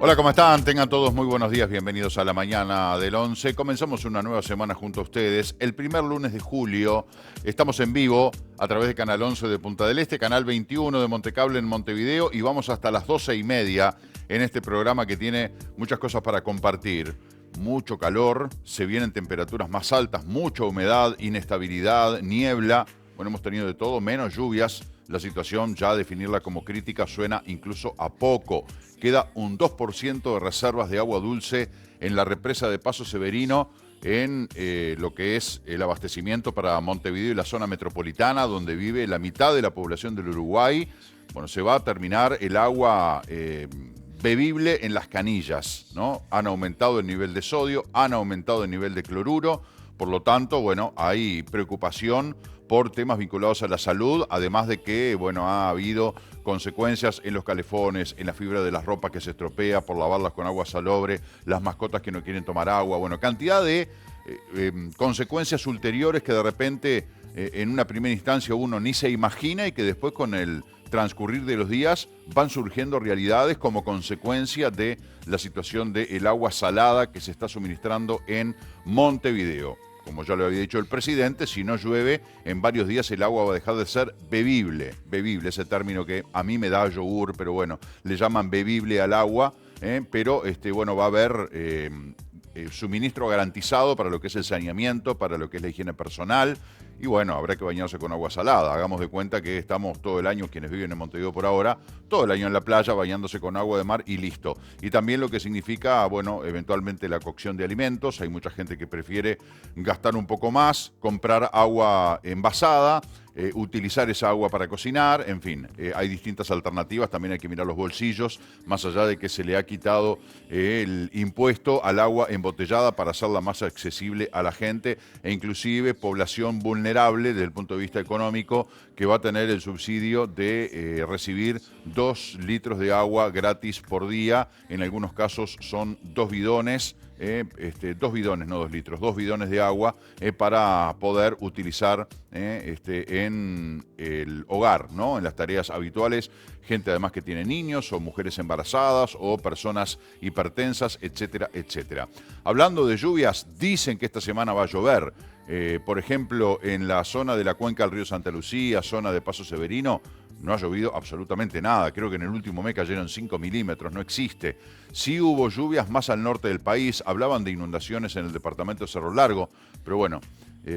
Hola, ¿cómo están? Tengan todos muy buenos días, bienvenidos a la mañana del 11. Comenzamos una nueva semana junto a ustedes. El primer lunes de julio estamos en vivo a través de Canal 11 de Punta del Este, Canal 21 de Montecable en Montevideo y vamos hasta las 12:30 en este programa que tiene muchas cosas para compartir. Mucho calor, se vienen temperaturas más altas, mucha humedad, inestabilidad, niebla. Bueno, hemos tenido de todo, menos lluvias. La situación, ya definirla como crítica, suena incluso a poco. Queda un 2% de reservas de agua dulce en la represa de Paso Severino, en lo que es el abastecimiento para Montevideo y la zona metropolitana, donde vive la mitad de la población del Uruguay. Bueno, se va a terminar el agua bebible en las canillas, ¿no? Han aumentado el nivel de sodio, han aumentado el nivel de cloruro. Por lo tanto, bueno, hay preocupación por temas vinculados a la salud, además de que, bueno, ha habido consecuencias en los calefones, en la fibra de la ropa que se estropea por lavarlas con agua salobre, las mascotas que no quieren tomar agua, bueno, cantidad de consecuencias ulteriores que de repente en una primera instancia uno ni se imagina y que después con el transcurrir de los días van surgiendo realidades como consecuencia de la situación del agua salada que se está suministrando en Montevideo. Como ya lo había dicho el presidente, si no llueve, en varios días el agua va a dejar de ser bebible. Bebible, ese término que a mí me da yogur, pero bueno, le llaman bebible al agua, pero bueno, va a haber suministro garantizado para lo que es el saneamiento, para lo que es la higiene personal. Y bueno, habrá que bañarse con agua salada. Hagamos de cuenta que estamos todo el año, quienes viven en Montevideo por ahora, todo el año en la playa bañándose con agua de mar y listo. Y también lo que significa, bueno, eventualmente la cocción de alimentos. Hay mucha gente que prefiere gastar un poco más, comprar agua envasada, utilizar esa agua para cocinar, en fin, hay distintas alternativas, también hay que mirar los bolsillos, más allá de que se le ha quitado el impuesto al agua embotellada para hacerla más accesible a la gente e inclusive población vulnerable desde el punto de vista económico que va a tener el subsidio de recibir 2 litros de agua gratis por día, en algunos casos son 2 bidones, 2 bidones, no 2 litros, 2 bidones de agua para poder utilizar en el hogar, ¿no? En las tareas habituales, gente además que tiene niños o mujeres embarazadas o personas hipertensas, etcétera, etcétera. Hablando de lluvias, dicen que esta semana va a llover. Por ejemplo, en la zona de la cuenca del río Santa Lucía, zona de Paso Severino, no ha llovido absolutamente nada. Creo que en el último mes cayeron 5 milímetros, no existe. Sí hubo lluvias más al norte del país, hablaban de inundaciones en el departamento de Cerro Largo, pero bueno,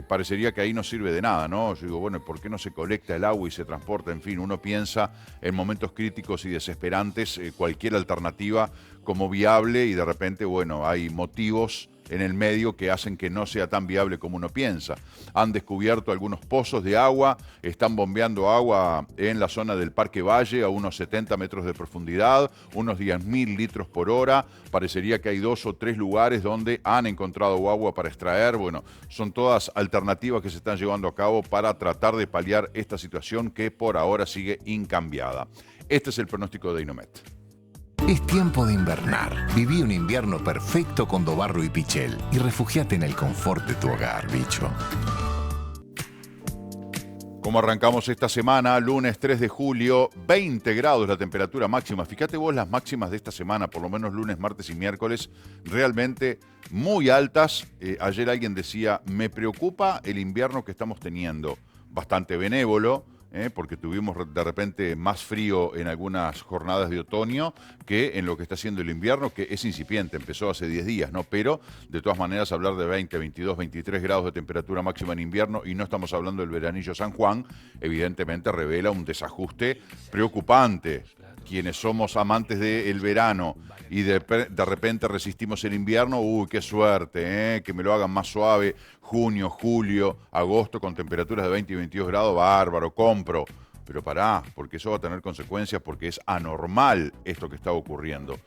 parecería que ahí no sirve de nada, ¿no? Yo digo, bueno, ¿por qué no se colecta el agua y se transporta? En fin, uno piensa en momentos críticos y desesperantes cualquier alternativa como viable y de repente, bueno, hay motivos en el medio que hacen que no sea tan viable como uno piensa. Han descubierto algunos pozos de agua, están bombeando agua en la zona del Parque Valle a unos 70 metros de profundidad, unos 10.000 litros por hora. Parecería que hay 2 o 3 lugares donde han encontrado agua para extraer. Bueno, son todas alternativas que se están llevando a cabo para tratar de paliar esta situación que por ahora sigue incambiada. Este es el pronóstico de Inomet. Es tiempo de invernar. Viví un invierno perfecto con Dobarro y Pichel y refugiate en el confort de tu hogar, bicho. Como arrancamos esta semana, lunes 3 de julio, 20 grados la temperatura máxima. Fíjate vos las máximas de esta semana, por lo menos lunes, martes y miércoles, realmente muy altas. Ayer alguien decía, me preocupa el invierno que estamos teniendo. Bastante benévolo, porque tuvimos de repente más frío en algunas jornadas de otoño que en lo que está haciendo el invierno, que es incipiente, empezó hace 10 días, ¿no? Pero, de todas maneras, hablar de 20, 22, 23 grados de temperatura máxima en invierno y no estamos hablando del veranillo San Juan, evidentemente revela un desajuste preocupante. Quienes somos amantes del verano y de repente resistimos el invierno, uy, qué suerte, que me lo hagan más suave, junio, julio, agosto con temperaturas de 20 y 22 grados, bárbaro, compro. Pero pará, porque eso va a tener consecuencias, porque es anormal esto que está ocurriendo.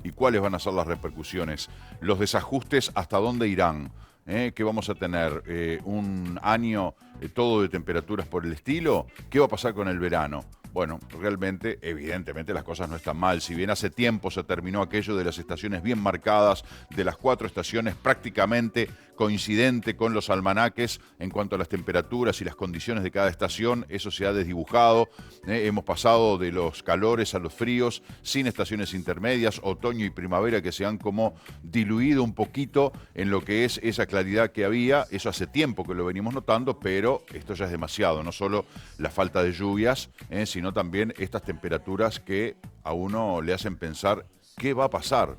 ¿Y cuáles van a ser las repercusiones? Los desajustes, ¿hasta dónde irán? ¿Que vamos a tener? ¿Un año todo de temperaturas por el estilo? ¿Qué va a pasar con el verano? bueno, realmente, evidentemente las cosas no están mal. Si bien hace tiempo se terminó aquello de las estaciones bien marcadas, de las 4 estaciones prácticamente coincidente con los almanaques en cuanto a las temperaturas y las condiciones de cada estación, eso se ha desdibujado. Hemos pasado de los calores a los fríos, sin estaciones intermedias, otoño y primavera que se han como diluido un poquito en lo que es esa claridad que había. Eso hace tiempo que lo venimos notando, pero esto ya es demasiado. No solo la falta de lluvias, sino también estas temperaturas que a uno le hacen pensar qué va a pasar.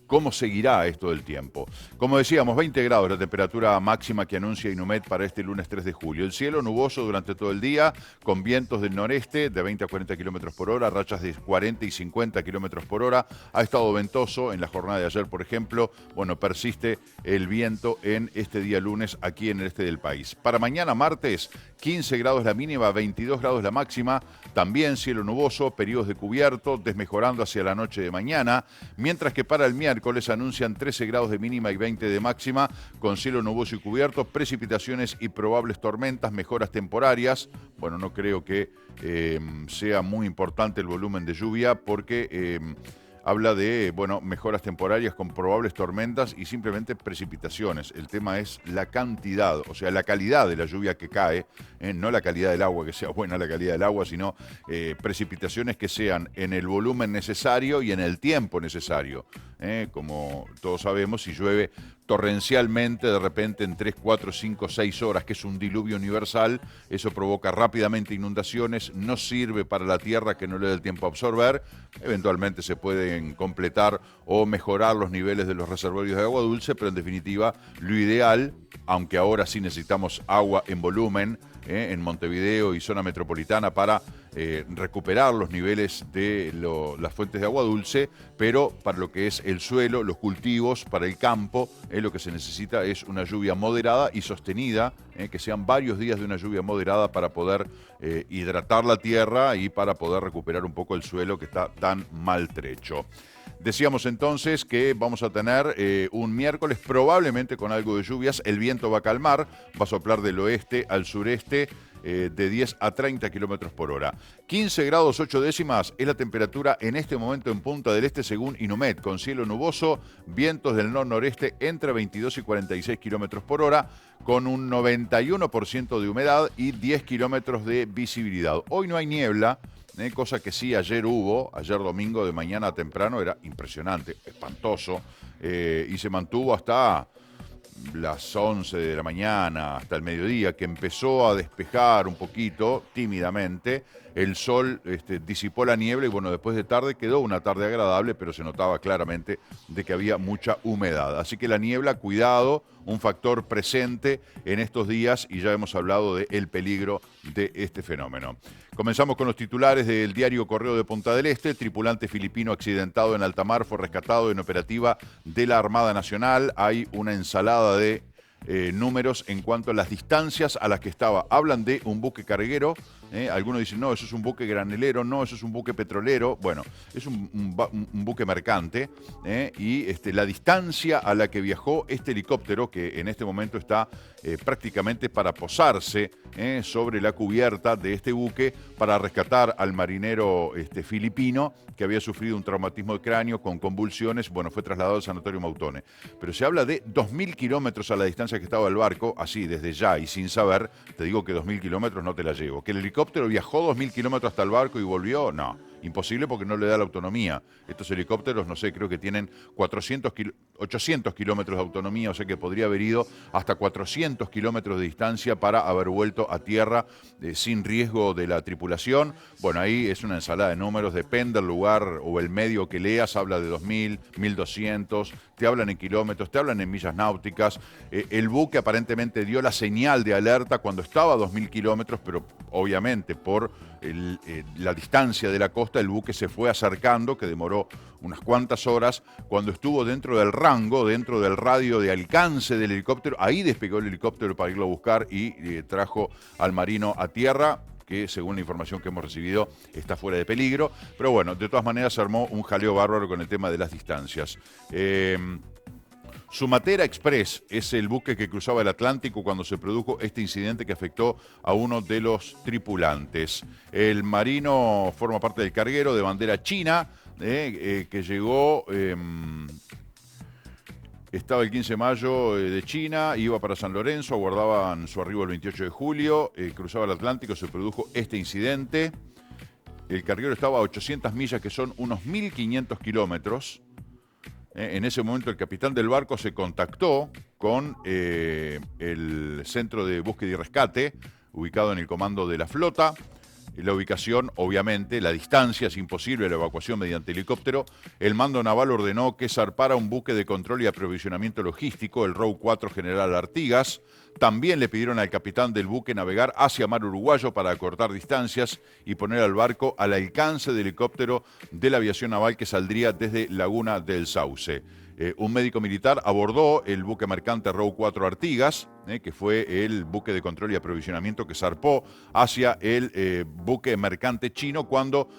¿Cómo seguirá esto del tiempo? Como decíamos, 20 grados la temperatura máxima que anuncia Inumet para este lunes 3 de julio. El cielo nuboso durante todo el día, con vientos del noreste de 20 a 40 kilómetros por hora, rachas de 40 y 50 kilómetros por hora. Ha estado ventoso en la jornada de ayer, por ejemplo. Bueno, persiste el viento en este día lunes aquí en el este del país. Para mañana, martes, 15 grados la mínima, 22 grados la máxima. También cielo nuboso, periodos de cubierto, desmejorando hacia la noche de mañana. Mientras que para el miércoles anuncian 13 grados de mínima y 20 de máxima, con cielo nuboso y cubierto, precipitaciones y probables tormentas, mejoras temporarias. Bueno, no creo que sea muy importante el volumen de lluvia porque habla de, bueno, mejoras temporarias con probables tormentas y simplemente precipitaciones. El tema es la cantidad, o sea, la calidad de la lluvia que cae, no la calidad del agua, que sea buena la calidad del agua, sino precipitaciones que sean en el volumen necesario y en el tiempo necesario. Como todos sabemos, si llueve torrencialmente de repente en 3, 4, 5, 6 horas, que es un diluvio universal, eso provoca rápidamente inundaciones, no sirve para la tierra que no le dé el tiempo a absorber. Eventualmente se pueden completar o mejorar los niveles de los reservorios de agua dulce, pero en definitiva lo ideal, aunque ahora sí necesitamos agua en volumen, en Montevideo y zona metropolitana para recuperar los niveles de las fuentes de agua dulce, pero para lo que es el suelo, los cultivos, para el campo, lo que se necesita es una lluvia moderada y sostenida, que sean varios días de una lluvia moderada para poder hidratar la tierra y para poder recuperar un poco el suelo que está tan maltrecho. Decíamos entonces que vamos a tener un miércoles probablemente con algo de lluvias. El viento va a calmar, va a soplar del oeste al sureste de 10 a 30 kilómetros por hora. 15 grados 8 décimas es la temperatura en este momento en Punta del Este según Inumet, con cielo nuboso, vientos del nor-noreste entre 22 y 46 kilómetros por hora, con un 91% de humedad y 10 kilómetros de visibilidad. Hoy no hay niebla, cosa que sí ayer hubo, ayer domingo de mañana temprano, era impresionante, espantoso, y se mantuvo hasta las 11 de la mañana, hasta el mediodía, que empezó a despejar un poquito, tímidamente. El sol disipó la niebla y bueno, después de tarde quedó una tarde agradable, pero se notaba claramente de que había mucha humedad. Así que la niebla, cuidado, un factor presente en estos días y ya hemos hablado del peligro de este fenómeno. Comenzamos con los titulares del diario Correo de Punta del Este. El tripulante filipino accidentado en alta mar fue rescatado en operativa de la Armada Nacional. Hay una ensalada de números en cuanto a las distancias a las que estaba. Hablan de un buque carguero. Algunos dicen, no, eso es un buque granelero, no, eso es un buque petrolero. Bueno, es un buque mercante. Y la distancia a la que viajó este helicóptero, que en este momento está prácticamente para posarse sobre la cubierta de este buque para rescatar al marinero filipino que había sufrido un traumatismo de cráneo con convulsiones. Bueno, fue trasladado al sanatorio Mautone. Pero se habla de 2.000 kilómetros a la distancia que estaba el barco, así desde ya y sin saber. Te digo que 2.000 kilómetros no te la llevo. Que el helicóptero viajó 2.000 kilómetros hasta el barco y volvió, no. Imposible porque no le da la autonomía. Estos helicópteros, no sé, creo que tienen 800 kilómetros de autonomía, o sea que podría haber ido hasta 400 kilómetros de distancia para haber vuelto a tierra sin riesgo de la tripulación. Bueno, ahí es una ensalada de números, depende del lugar o el medio que leas, habla de 2.000, 1.200, te hablan en kilómetros, te hablan en millas náuticas. El buque aparentemente dio la señal de alerta cuando estaba a 2.000 kilómetros, pero obviamente por la distancia de la costa, el buque se fue acercando, que demoró unas cuantas horas. Cuando estuvo dentro del rango, dentro del radio de alcance del helicóptero, ahí despegó el helicóptero para irlo a buscar y trajo al marino a tierra, que según la información que hemos recibido está fuera de peligro. Pero bueno, de todas maneras se armó un jaleo bárbaro con el tema de las distancias. Sumatera Express es el buque que cruzaba el Atlántico cuando se produjo este incidente que afectó a uno de los tripulantes. El marino forma parte del carguero de bandera china que llegó... Estaba el 15 de mayo de China, iba para San Lorenzo, aguardaban su arribo el 28 de julio, cruzaba el Atlántico, se produjo este incidente. El carguero estaba a 800 millas, que son unos 1.500 kilómetros. En ese momento el capitán del barco se contactó con el Centro de Búsqueda y Rescate, ubicado en el comando de la flota. La ubicación, obviamente, la distancia, es imposible la evacuación mediante helicóptero. El mando naval ordenó que zarpara un buque de control y aprovisionamiento logístico, el Row 4 General Artigas. También le pidieron al capitán del buque navegar hacia mar uruguayo para acortar distancias y poner al barco al alcance del helicóptero de la aviación naval que saldría desde Laguna del Sauce. Un médico militar abordó el buque mercante Row 4 Artigas, que fue el buque de control y aprovisionamiento que zarpó hacia el buque mercante chino cuando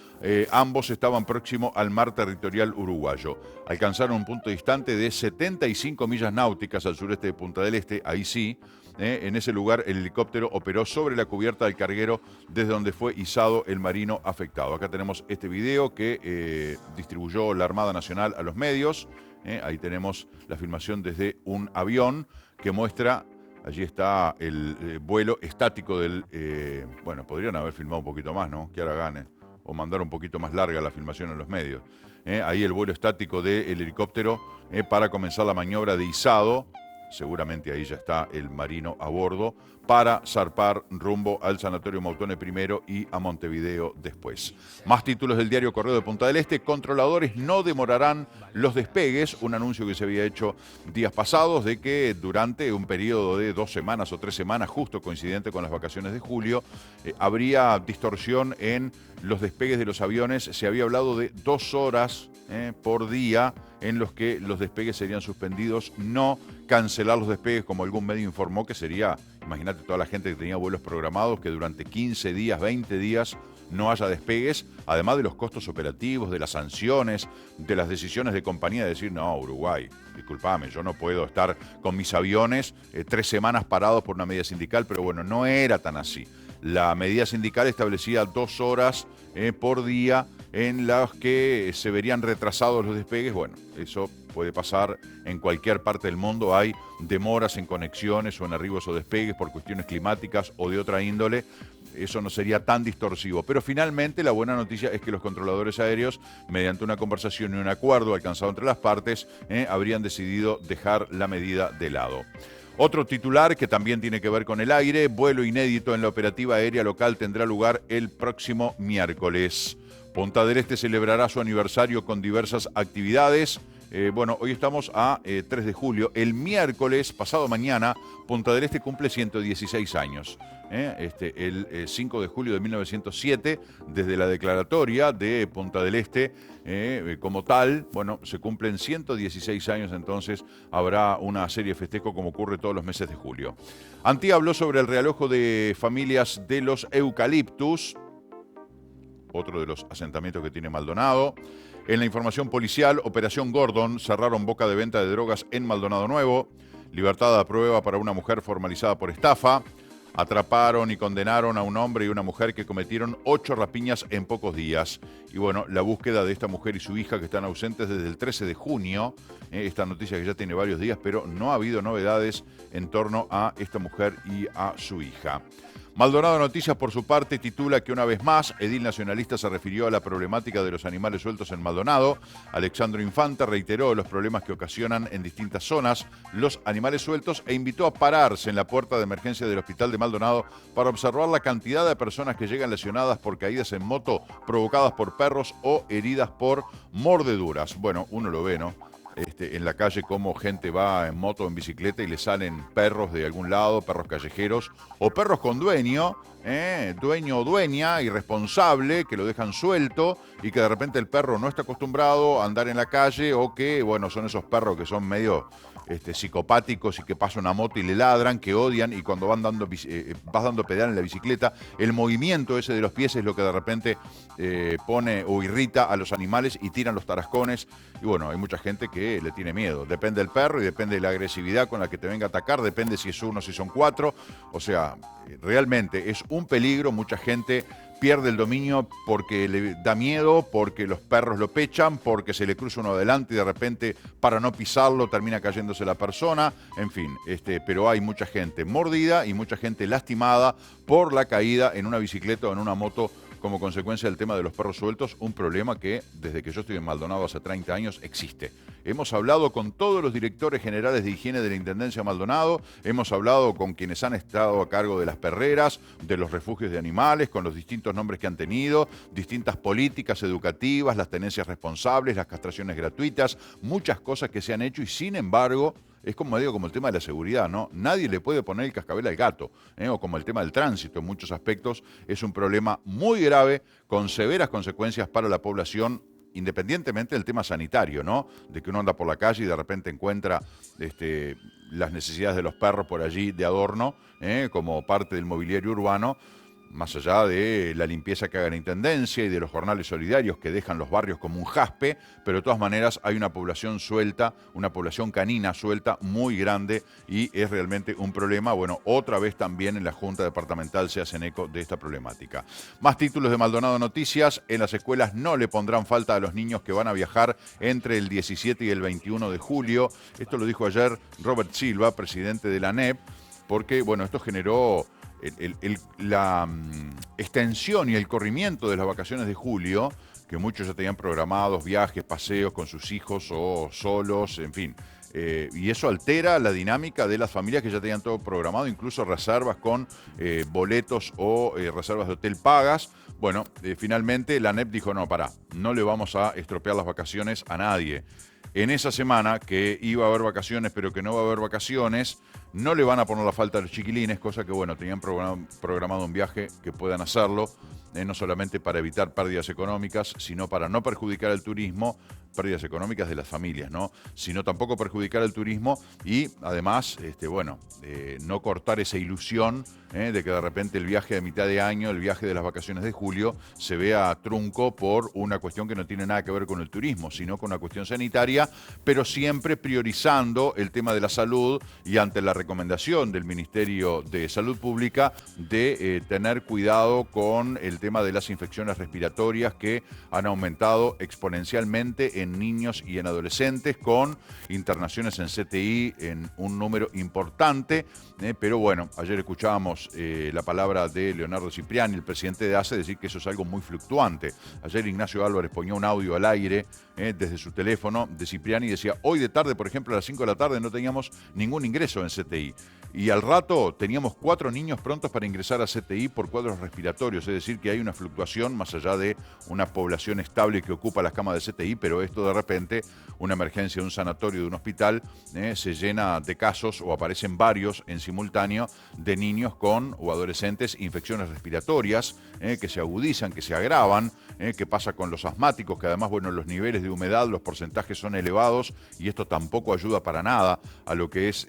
ambos estaban próximos al mar territorial uruguayo. Alcanzaron un punto distante de 75 millas náuticas al sureste de Punta del Este, ahí sí. En ese lugar el helicóptero operó sobre la cubierta del carguero desde donde fue izado el marino afectado. Acá tenemos este video que distribuyó la Armada Nacional a los medios. Ahí tenemos la filmación desde un avión que muestra, allí está el vuelo estático del... bueno, podrían haber filmado un poquito más, ¿no? Que ahora gane. O mandar un poquito más larga la filmación en los medios. Ahí el vuelo estático del helicóptero para comenzar la maniobra de izado. Seguramente ahí ya está el marino a bordo para zarpar rumbo al Sanatorio Mautone primero y a Montevideo después. Más títulos del diario Correo de Punta del Este. Controladores no demorarán los despegues. Un anuncio que se había hecho días pasados de que durante un periodo de 2 semanas o 3 semanas, justo coincidente con las vacaciones de julio, habría distorsión en los despegues de los aviones. Se había hablado de 2 horas por día en los que los despegues serían suspendidos, no cancelar los despegues como algún medio informó que sería, imagínate toda la gente que tenía vuelos programados, que durante 15 días, 20 días no haya despegues, además de los costos operativos, de las sanciones, de las decisiones de compañía de decir, no, Uruguay, discúlpame, yo no puedo estar con mis aviones 3 semanas parados por una medida sindical, pero bueno, no era tan así. La medida sindical establecía 2 horas por día en las que se verían retrasados los despegues. Bueno, eso puede pasar en cualquier parte del mundo. Hay demoras en conexiones o en arribos o despegues por cuestiones climáticas o de otra índole. Eso no sería tan distorsivo. Pero finalmente la buena noticia es que los controladores aéreos, mediante una conversación y un acuerdo alcanzado entre las partes, habrían decidido dejar la medida de lado. Otro titular que también tiene que ver con el aire: vuelo inédito en la operativa aérea local tendrá lugar el próximo miércoles. Punta del Este celebrará su aniversario con diversas actividades. Bueno, hoy estamos a 3 de julio. El miércoles, pasado mañana, Punta del Este cumple 116 años. El 5 de julio de 1907, desde la declaratoria de Punta del Este como tal, bueno, se cumplen 116 años, entonces habrá una serie de festejos como ocurre todos los meses de julio. Antía habló sobre el realojo de familias de los eucaliptus, otro de los asentamientos que tiene Maldonado. En la información policial, Operación Gordon, cerraron boca de venta de drogas en Maldonado Nuevo. Libertad a prueba para una mujer formalizada por estafa. Atraparon y condenaron a un hombre y una mujer que cometieron 8 rapiñas en pocos días. Y bueno, la búsqueda de esta mujer y su hija, que están ausentes desde el 13 de junio. Esta noticia que ya tiene varios días, pero no ha habido novedades en torno a esta mujer y a su hija. Maldonado Noticias, por su parte, titula que una vez más, edil nacionalista se refirió a la problemática de los animales sueltos en Maldonado. Alexandro Infante reiteró los problemas que ocasionan en distintas zonas los animales sueltos e invitó a pararse en la puerta de emergencia del hospital de Maldonado para observar la cantidad de personas que llegan lesionadas por caídas en moto provocadas por perros o heridas por mordeduras. Bueno, uno lo ve, ¿no? En la calle, cómo gente va en moto, en bicicleta y le salen perros de algún lado, perros callejeros o perros con dueño, dueño o dueña irresponsable, que lo dejan suelto y que de repente el perro no está acostumbrado a andar en la calle, o que, bueno, son esos perros que son medio psicopáticos y que pasa una moto y le ladran, que odian, y cuando vas dando pedal en la bicicleta, el movimiento ese de los pies es lo que de repente pone o irrita a los animales y tiran los tarascones. Y bueno, hay mucha gente que le tiene miedo. Depende del perro y depende de la agresividad con la que te venga a atacar, depende si es uno, si son cuatro. O sea, realmente es un peligro. Mucha gente pierde el dominio porque le da miedo, porque los perros lo pechan, porque se le cruza uno adelante y de repente para no pisarlo termina cayéndose la persona, en fin, pero hay mucha gente mordida y mucha gente lastimada por la caída en una bicicleta o en una moto como consecuencia del tema de los perros sueltos, un problema que desde que yo estoy en Maldonado hace 30 años existe. Hemos hablado con todos los directores generales de higiene de la Intendencia de Maldonado, hemos hablado con quienes han estado a cargo de las perreras, de los refugios de animales, con los distintos nombres que han tenido, distintas políticas educativas, las tenencias responsables, las castraciones gratuitas, muchas cosas que se han hecho y sin embargo es como digo, como el tema de la seguridad, ¿no? Nadie le puede poner el cascabel al gato, o como el tema del tránsito, en muchos aspectos es un problema muy grave, con severas consecuencias para la población, independientemente del tema sanitario, ¿no? De que uno anda por la calle y de repente encuentra las necesidades de los perros por allí de adorno, como parte del mobiliario urbano, más allá de la limpieza que haga la Intendencia y de los jornales solidarios que dejan los barrios como un jaspe, pero de todas maneras hay una población suelta, una población canina suelta muy grande y es realmente un problema. Bueno, otra vez también en la Junta Departamental se hacen eco de esta problemática. Más títulos de Maldonado Noticias. En las escuelas no le pondrán falta a los niños que van a viajar entre el 17 y el 21 de julio. Esto lo dijo ayer Robert Silva, presidente de la ANEP, porque bueno, esto generó la extensión y el corrimiento de las vacaciones de julio, que muchos ya tenían programados viajes, paseos con sus hijos o solos, en fin. Y eso altera la dinámica de las familias que ya tenían todo programado, incluso reservas con boletos o reservas de hotel pagas. Bueno, finalmente la ANEP dijo, no le vamos a estropear las vacaciones a nadie. En esa semana que iba a haber vacaciones, pero que no va a haber vacaciones, no le van a poner la falta a los chiquilines, cosa que, bueno, tenían programado un viaje que puedan hacerlo, no solamente para evitar pérdidas económicas, sino para no perjudicar el turismo, pérdidas económicas de las familias, ¿no? Sino tampoco perjudicar el turismo y, además, no cortar esa ilusión de que de repente el viaje de mitad de año, el viaje de las vacaciones de julio, se vea trunco por una cuestión que no tiene nada que ver con el turismo, sino con una cuestión sanitaria, pero siempre priorizando el tema de la salud y ante la recomendación del Ministerio de Salud Pública de tener cuidado con el tema de las infecciones respiratorias que han aumentado exponencialmente en niños y en adolescentes, con internaciones en CTI en un número importante. Pero bueno, ayer escuchábamos la palabra de Leonardo Cipriani, el presidente de ACE, decir que eso es algo muy fluctuante. Ayer Ignacio Álvarez ponía un audio al aire desde su teléfono de Cipriani y decía, hoy de tarde, por ejemplo, a las 5 de la tarde no teníamos ningún ingreso en CTI. Y al rato teníamos 4 niños prontos para ingresar a CTI por cuadros respiratorios, es decir, que hay una fluctuación más allá de una población estable que ocupa las camas de CTI, pero esto de repente, una emergencia de un sanatorio, de un hospital, se llena de casos o aparecen varios en simultáneo de niños con o adolescentes infecciones respiratorias que se agudizan, que se agravan, qué pasa con los asmáticos, que además, bueno, los niveles de humedad, los porcentajes son elevados y esto tampoco ayuda para nada a lo que es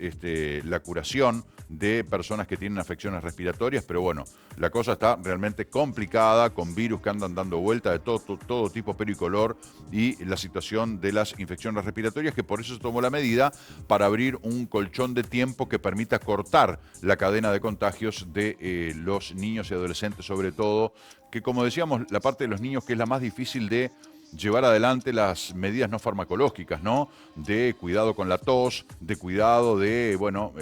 la curación de personas que tienen afecciones respiratorias, pero bueno, la cosa está realmente complicada con virus que andan dando vuelta de todo tipo, pero y color, y la situación de las infecciones respiratorias, que por eso se tomó la medida para abrir un colchón de tiempo que permita cortar la cadena de contagios de los niños y adolescentes, sobre todo, que como decíamos, la parte de los niños que es la más difícil de llevar adelante, las medidas no farmacológicas, ¿no? De cuidado con la tos, de cuidado de, bueno,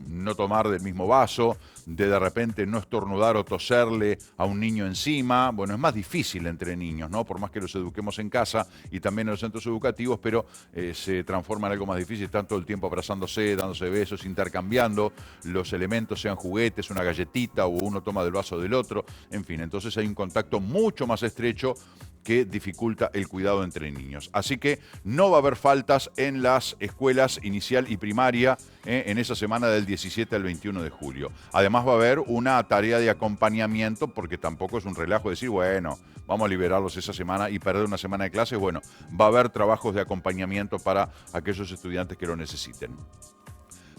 no tomar del mismo vaso, de repente no estornudar o toserle a un niño encima. Bueno, es más difícil entre niños, ¿no? Por más que los eduquemos en casa y también en los centros educativos, pero se transforma en algo más difícil. Están todo el tiempo abrazándose, dándose besos, intercambiando los elementos, sean juguetes, una galletita o uno toma del vaso del otro. En fin, entonces hay un contacto mucho más estrecho que dificulta el cuidado entre niños. Así que no va a haber faltas en las escuelas inicial y primaria en esa semana del 17 al 21 de julio. Además, además va a haber una tarea de acompañamiento, porque tampoco es un relajo decir, bueno, vamos a liberarlos esa semana y perder una semana de clases. Bueno, va a haber trabajos de acompañamiento para aquellos estudiantes que lo necesiten.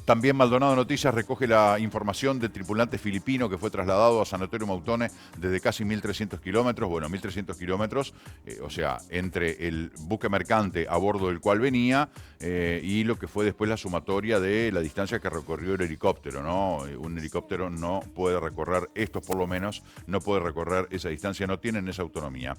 También Maldonado Noticias recoge la información del tripulante filipino que fue trasladado a Sanatorio Mautone desde casi 1.300 kilómetros. Bueno, 1.300 kilómetros, o sea, entre el buque mercante a bordo del cual venía y lo que fue después la sumatoria de la distancia que recorrió el helicóptero, ¿no? Un helicóptero no puede recorrer, estos por lo menos, no puede recorrer esa distancia, no tienen esa autonomía.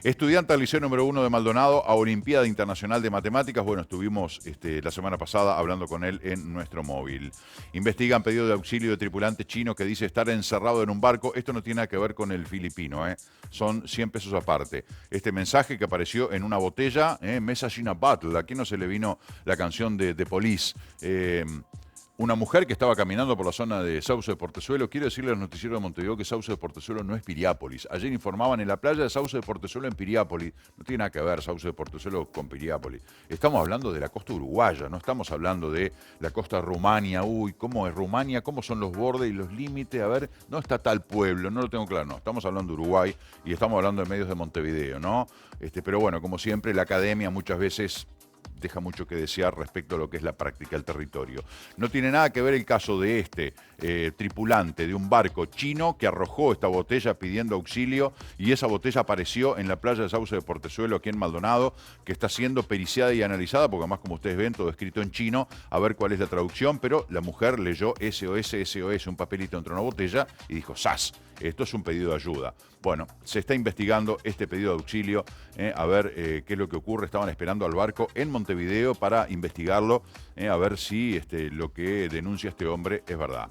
Estudiante del Liceo número 1 de Maldonado a Olimpiada Internacional de Matemáticas. Bueno, estuvimos la semana pasada hablando con él en nuestro móvil. Investigan pedido de auxilio de tripulante chino que dice estar encerrado en un barco. Esto no tiene nada que ver con el filipino, son 100 pesos aparte. Este mensaje que apareció en una botella, Message in a Bottle. Aquí no se le vino la canción de Police. Una mujer que estaba caminando por la zona de Sauce de Portezuelo. Quiero decirle al noticiero de Montevideo que Sauce de Portezuelo no es Piriápolis. Ayer informaban en la playa de Sauce de Portezuelo en Piriápolis. No tiene nada que ver Sauce de Portezuelo con Piriápolis. Estamos hablando de la costa uruguaya, no estamos hablando de la costa Rumania. Uy, ¿cómo es Rumania? ¿Cómo son los bordes y los límites? A ver, no está tal pueblo, no lo tengo claro. No, estamos hablando de Uruguay y estamos hablando de medios de Montevideo, ¿no? Pero bueno, como siempre, la academia muchas veces deja mucho que desear respecto a lo que es la práctica del territorio. No tiene nada que ver el caso de este tripulante de un barco chino que arrojó esta botella pidiendo auxilio y esa botella apareció en la playa de Sauce de Portezuelo, aquí en Maldonado, que está siendo periciada y analizada, porque además, como ustedes ven, todo escrito en chino, a ver cuál es la traducción, pero la mujer leyó SOS, SOS, un papelito entre una botella y dijo, ¡zas! Esto es un pedido de ayuda. Bueno, se está investigando este pedido de auxilio, a ver qué es lo que ocurre. Estaban esperando al barco en Montevideo para investigarlo, a ver si lo que denuncia este hombre es verdad.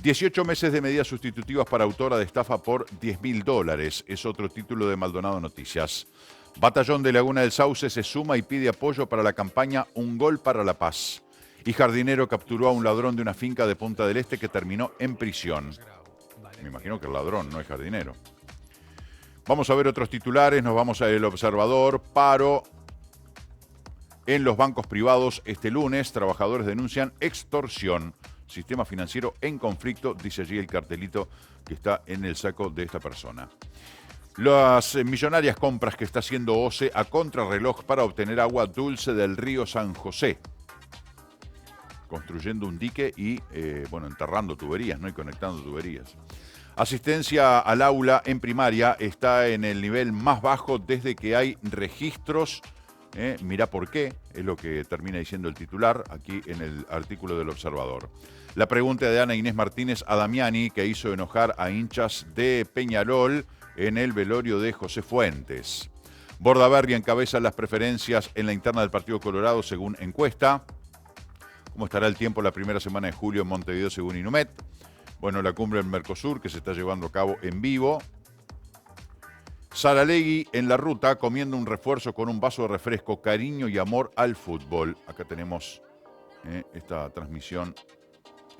18 meses de medidas sustitutivas para autora de estafa por $10.000. Es otro título de Maldonado Noticias. Batallón de Laguna del Sauce se suma y pide apoyo para la campaña Un Gol para la Paz. Y Jardinero capturó a un ladrón de una finca de Punta del Este que terminó en prisión. Me imagino que el ladrón no es jardinero. Vamos a ver otros titulares. Nos vamos a El Observador. Paro en los bancos privados este lunes. Trabajadores denuncian extorsión. Sistema financiero en conflicto, dice allí el cartelito que está en el saco de esta persona. Las millonarias compras que está haciendo OCE a contrarreloj para obtener agua dulce del río San José. Construyendo un dique y, enterrando tuberías, ¿no? Y conectando tuberías. Asistencia al aula en primaria está en el nivel más bajo desde que hay registros. Mirá por qué, es lo que termina diciendo el titular aquí en el artículo del Observador. La pregunta de Ana Inés Martínez a Damiani, que hizo enojar a hinchas de Peñarol en el velorio de José Fuentes. Bordaberry encabeza las preferencias en la interna del Partido Colorado según encuesta. ¿Cómo estará el tiempo la primera semana de julio en Montevideo según Inumet? Bueno, la cumbre del Mercosur que se está llevando a cabo en vivo. Saralegui en la ruta comiendo un refuerzo con un vaso de refresco, cariño y amor al fútbol. Acá tenemos esta transmisión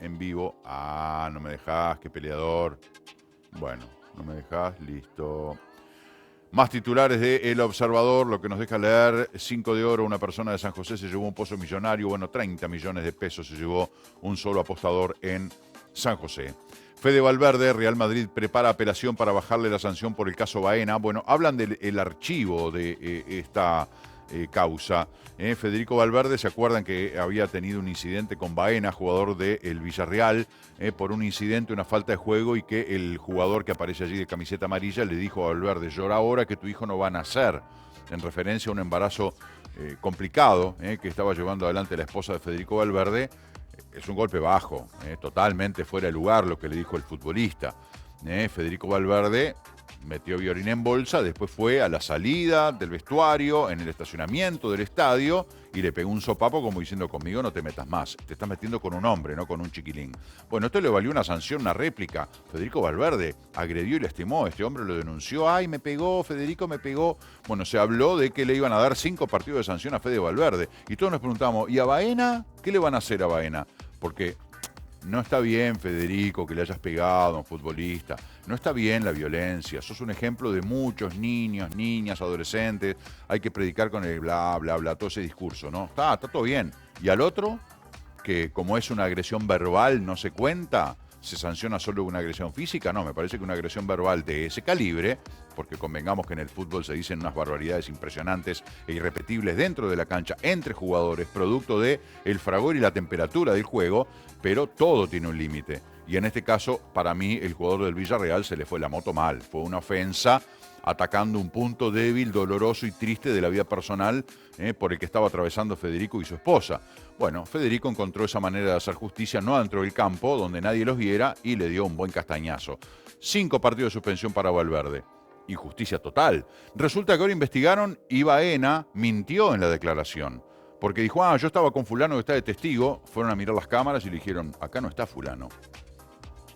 en vivo. Ah, no me dejás, qué peleador. Bueno, no me dejás, listo. Más titulares de El Observador, lo que nos deja leer, 5 de oro, una persona de San José se llevó un pozo millonario, 30 millones de pesos se llevó un solo apostador en San José. Fede Valverde, Real Madrid prepara apelación para bajarle la sanción por el caso Baena. Bueno, hablan del archivo de esta causa. Federico Valverde, ¿se acuerdan que había tenido un incidente con Baena, jugador del Villarreal, por un incidente, una falta de juego y que el jugador que aparece allí de camiseta amarilla le dijo a Valverde, llora ahora que tu hijo no va a nacer, en referencia a un embarazo complicado que estaba llevando adelante la esposa de Federico Valverde? Es un golpe bajo, totalmente fuera de lugar lo que le dijo el futbolista. Federico Valverde metió violín en bolsa, después fue a la salida del vestuario, en el estacionamiento del estadio, y le pegó un sopapo como diciendo, conmigo no te metas más, te estás metiendo con un hombre, no con un chiquilín. Bueno, esto le valió una sanción, una réplica. Federico Valverde agredió y lastimó, este hombre lo denunció, ay, me pegó, Federico me pegó. Bueno, se habló de que le iban a dar 5 partidos de sanción a Fede Valverde, y todos nos preguntamos, ¿y a Baena? ¿Qué le van a hacer a Baena? Porque no está bien, Federico, que le hayas pegado a un futbolista. No está bien la violencia. Sos un ejemplo de muchos niños, niñas, adolescentes. Hay que predicar con el bla, bla, bla, todo ese discurso, ¿no? Está todo bien. Y al otro, que como es una agresión verbal, no se cuenta. ¿Se sanciona solo una agresión física? No, me parece que una agresión verbal de ese calibre, porque convengamos que en el fútbol se dicen unas barbaridades impresionantes e irrepetibles dentro de la cancha, entre jugadores, producto de el fragor y la temperatura del juego, pero todo tiene un límite. Y en este caso, para mí, el jugador del Villarreal se le fue la moto mal. Fue una ofensa atacando un punto débil, doloroso y triste de la vida personal por el que estaba atravesando Federico y su esposa. Bueno, Federico encontró esa manera de hacer justicia no dentro del campo, donde nadie los viera, y le dio un buen castañazo. 5 partidos de suspensión para Valverde. Injusticia total. Resulta que ahora investigaron y Baena mintió en la declaración. Porque dijo, yo estaba con fulano que está de testigo. Fueron a mirar las cámaras y le dijeron, acá no está fulano.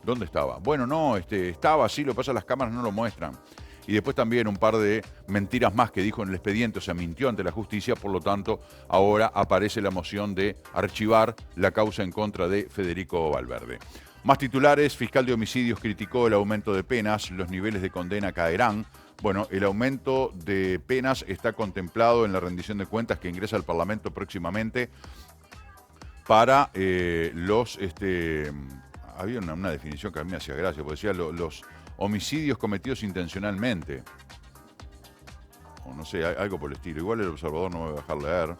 ¿Dónde estaba? Bueno, no, estaba así, lo que pasa, las cámaras no lo muestran. Y después también un par de mentiras más que dijo en el expediente, o sea, mintió ante la justicia, por lo tanto, ahora aparece la moción de archivar la causa en contra de Federico Valverde. Más titulares, fiscal de homicidios criticó el aumento de penas, los niveles de condena caerán. Bueno, el aumento de penas está contemplado en la rendición de cuentas que ingresa al Parlamento próximamente para los... había una definición que a mí me hacía gracia, porque decía los homicidios cometidos intencionalmente. O no sé, algo por el estilo. Igual el observador no me va a dejar leer.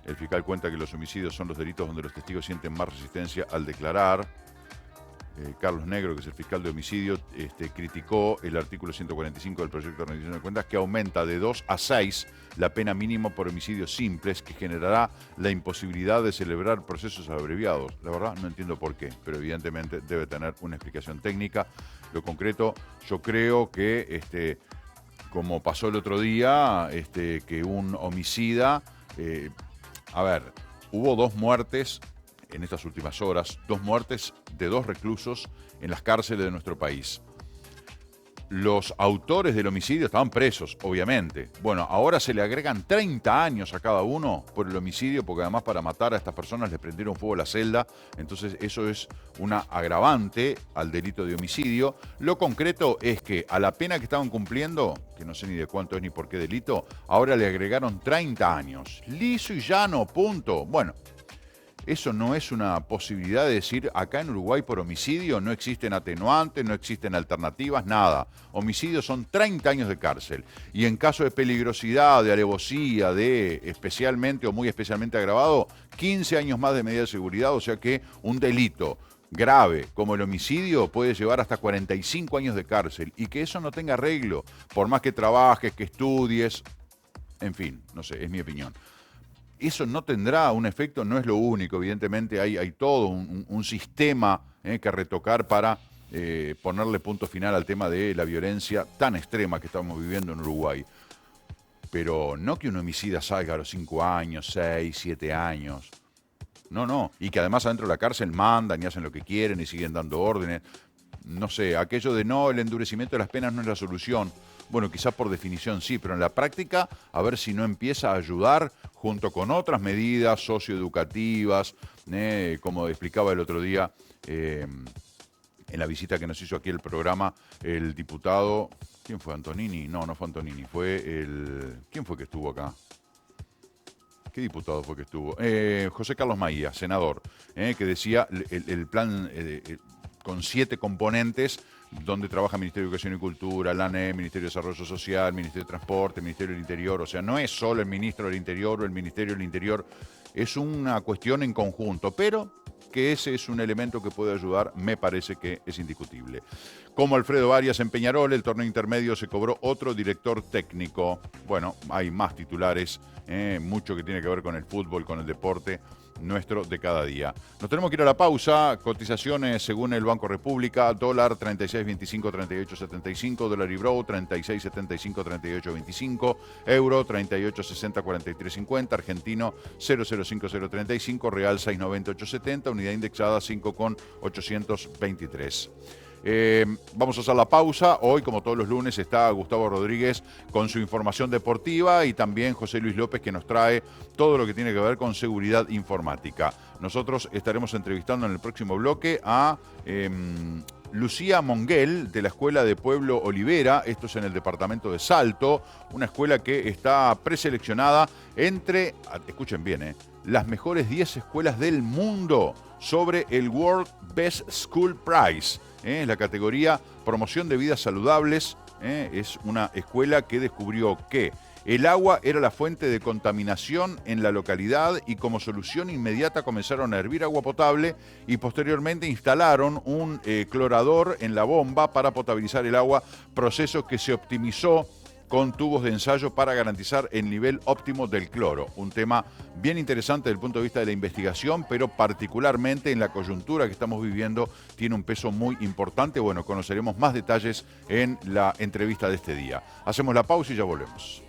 El fiscal cuenta que los homicidios son los delitos donde los testigos sienten más resistencia al declarar. Carlos Negro, que es el fiscal de homicidio, criticó el artículo 145 del proyecto de rendición de cuentas, que aumenta de 2 a 6 la pena mínima por homicidios simples, que generará la imposibilidad de celebrar procesos abreviados. La verdad no entiendo por qué, pero evidentemente debe tener una explicación técnica. Lo concreto, yo creo que, como pasó el otro día, que un homicida... hubo 2 muertes en estas últimas horas, 2 muertes de 2 reclusos en las cárceles de nuestro país. Los autores del homicidio estaban presos, obviamente. Bueno, ahora se le agregan 30 años a cada uno por el homicidio, porque además para matar a estas personas les prendieron fuego a la celda. Entonces eso es una agravante al delito de homicidio. Lo concreto es que a la pena que estaban cumpliendo, que no sé ni de cuánto es ni por qué delito, ahora le agregaron 30 años. Liso y llano, punto. Bueno. Eso no es una posibilidad de decir, acá en Uruguay por homicidio no existen atenuantes, no existen alternativas, nada. Homicidio son 30 años de cárcel. Y en caso de peligrosidad, de alevosía, de especialmente o muy especialmente agravado, 15 años más de medida de seguridad, o sea que un delito grave como el homicidio puede llevar hasta 45 años de cárcel. Y que eso no tenga arreglo, por más que trabajes, que estudies, en fin, no sé, es mi opinión. Eso no tendrá un efecto, no es lo único, evidentemente hay todo un sistema que retocar para ponerle punto final al tema de la violencia tan extrema que estamos viviendo en Uruguay. Pero no que un homicida salga a los 5 años, 6, 7 años. No, y que además adentro de la cárcel mandan y hacen lo que quieren y siguen dando órdenes. No sé, aquello de no, el endurecimiento de las penas no es la solución. Bueno, quizás por definición sí, pero en la práctica a ver si no empieza a ayudar junto con otras medidas socioeducativas, como explicaba el otro día en la visita que nos hizo aquí el programa el diputado, ¿quién fue? ¿Antonini? No fue Antonini, ¿quién fue que estuvo acá? ¿Qué diputado fue que estuvo? José Carlos Maía, senador, que decía el plan con 7 componentes donde trabaja el Ministerio de Educación y Cultura, la ANE, Ministerio de Desarrollo Social, Ministerio de Transporte, Ministerio del Interior. O sea, no es solo el Ministro del Interior o el Ministerio del Interior, es una cuestión en conjunto, pero que ese es un elemento que puede ayudar, me parece que es indiscutible. Como Alfredo Arias en Peñarol, el torneo intermedio se cobró otro director técnico. Bueno, hay más titulares, mucho que tiene que ver con el fútbol, con el deporte nuestro de cada día. Nos tenemos que ir a la pausa. Cotizaciones según el Banco República: dólar 36.25, 38.75, dólar Ibro 36.75, 38.25, euro 38.60, 43.50, argentino 0,05035, real 6.90, 8.70, unidad indexada 5,823. Vamos a hacer la pausa. Hoy, como todos los lunes, está Gustavo Rodríguez con su información deportiva y también José Luis López, que nos trae todo lo que tiene que ver con seguridad informática. Nosotros estaremos entrevistando en el próximo bloque a Lucía Monguel, de la Escuela de Pueblo Olivera, esto es en el departamento de Salto, una escuela que está preseleccionada entre, escuchen bien, las mejores 10 escuelas del mundo sobre el World Best School Prize, la categoría Promoción de Vidas Saludables. Es una escuela que descubrió que el agua era la fuente de contaminación en la localidad y como solución inmediata comenzaron a hervir agua potable y posteriormente instalaron un clorador en la bomba para potabilizar el agua, proceso que se optimizó con tubos de ensayo para garantizar el nivel óptimo del cloro. Un tema bien interesante desde el punto de vista de la investigación, pero particularmente en la coyuntura que estamos viviendo tiene un peso muy importante. Bueno, conoceremos más detalles en la entrevista de este día. Hacemos la pausa y ya volvemos.